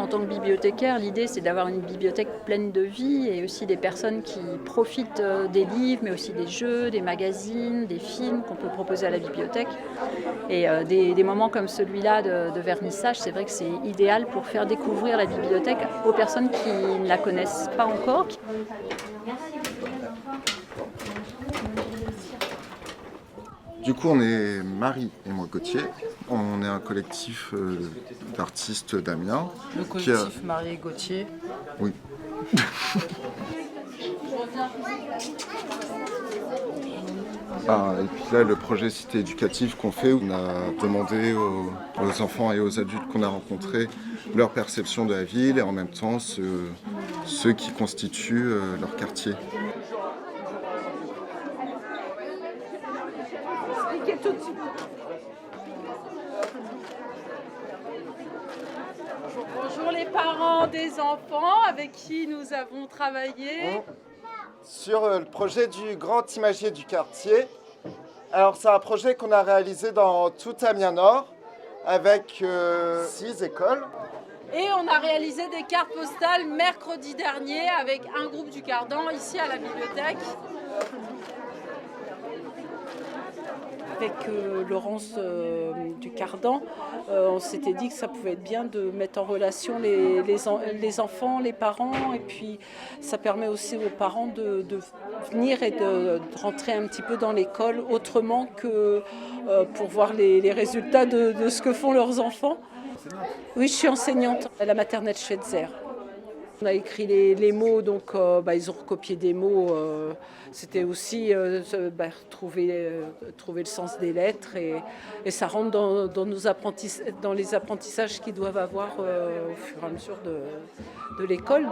tant que bibliothécaire, l'idée c'est d'avoir une bibliothèque pleine de vie et aussi des personnes qui profitent des livres, mais aussi des jeux, des magazines, des films qu'on peut proposer à la bibliothèque. Et des moments comme celui-là de vernissage, c'est vrai que c'est idéal pour faire découvrir la bibliothèque aux personnes qui ne la connaissent pas encore. Du coup, on est Marie et moi Gauthier. On est un collectif d'artistes d'Amiens. Le collectif Marie et Gauthier. Oui. Et puis là, le projet Cité éducative qu'on fait, on a demandé aux enfants et aux adultes qu'on a rencontrés leur perception de la ville et en même temps ceux qui constituent leur quartier. Bonjour les parents des enfants avec qui nous avons travaillé sur le projet du grand imagier du quartier. Alors c'est un projet qu'on a réalisé dans tout Amiens Nord avec 6 écoles. et on a réalisé des cartes postales mercredi dernier avec un groupe du Cardan ici à la bibliothèque. Avec Laurence du Cardan, on s'était dit que ça pouvait être bien de mettre en relation les enfants, les parents, et puis ça permet aussi aux parents de venir et de rentrer un petit peu dans l'école autrement que pour voir les résultats de ce que font leurs enfants. Oui, je suis enseignante à la maternelle Schweitzer. On a écrit les mots, donc ils ont recopié des mots. C'était aussi trouver le sens des lettres et ça rentre dans les apprentissages qu'ils doivent avoir au fur et à mesure de l'école.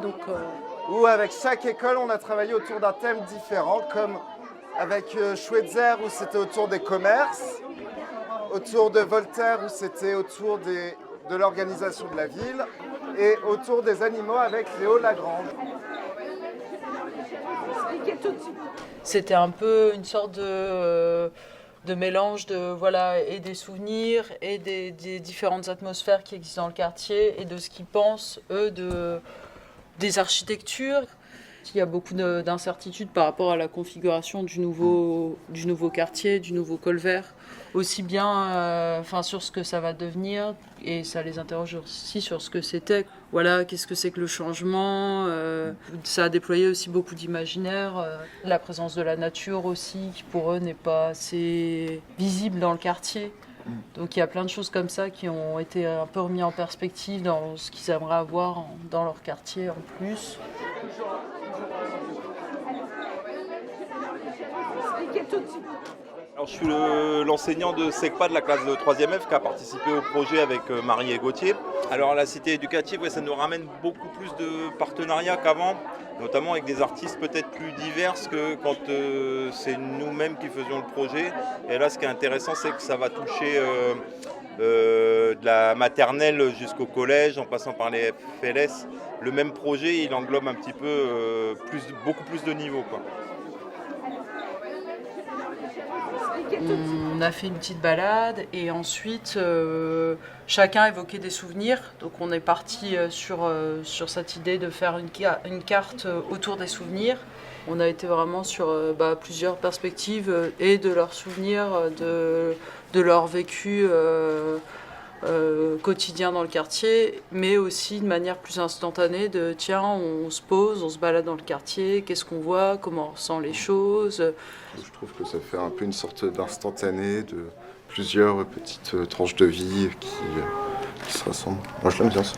Où avec chaque école, on a travaillé autour d'un thème différent, comme avec Schweitzer où c'était autour des commerces, autour de Voltaire où c'était autour de l'organisation de la ville, et autour des animaux avec Léo Lagrange. C'était un peu une sorte de mélange et des souvenirs et des différentes atmosphères qui existent dans le quartier et de ce qu'ils pensent, eux, des architectures. Il y a beaucoup d'incertitudes par rapport à la configuration du nouveau quartier, du nouveau Colvert. Aussi bien sur ce que ça va devenir, et ça les interroge aussi sur ce que c'était. Voilà, qu'est-ce que c'est que le changement. Ça a déployé aussi beaucoup d'imaginaire. La présence de la nature aussi, qui pour eux n'est pas assez visible dans le quartier. Donc il y a plein de choses comme ça qui ont été un peu remis en perspective dans ce qu'ils aimeraient avoir dans leur quartier en plus. Alors, je suis l'enseignant de SECPA de la classe de 3e F qui a participé au projet avec Marie et Gauthier. Alors la cité éducative, ça nous ramène beaucoup plus de partenariats qu'avant, notamment avec des artistes peut-être plus diverses que quand c'est nous-mêmes qui faisions le projet. Et là, ce qui est intéressant, c'est que ça va toucher de la maternelle jusqu'au collège, en passant par les FLS. Le même projet, il englobe un petit peu beaucoup plus de niveaux, quoi. On a fait une petite balade et ensuite chacun évoquait des souvenirs. Donc on est parti sur cette idée de faire une carte autour des souvenirs. On a été vraiment sur plusieurs perspectives et de leurs souvenirs, de leur vécu quotidien dans le quartier, mais aussi de manière plus instantanée de tiens, on se pose, on se balade dans le quartier, qu'est-ce qu'on voit, comment on ressent les choses. Je trouve que ça fait un peu une sorte d'instantané de plusieurs petites tranches de vie qui se rassemblent. Moi je l'aime bien ça.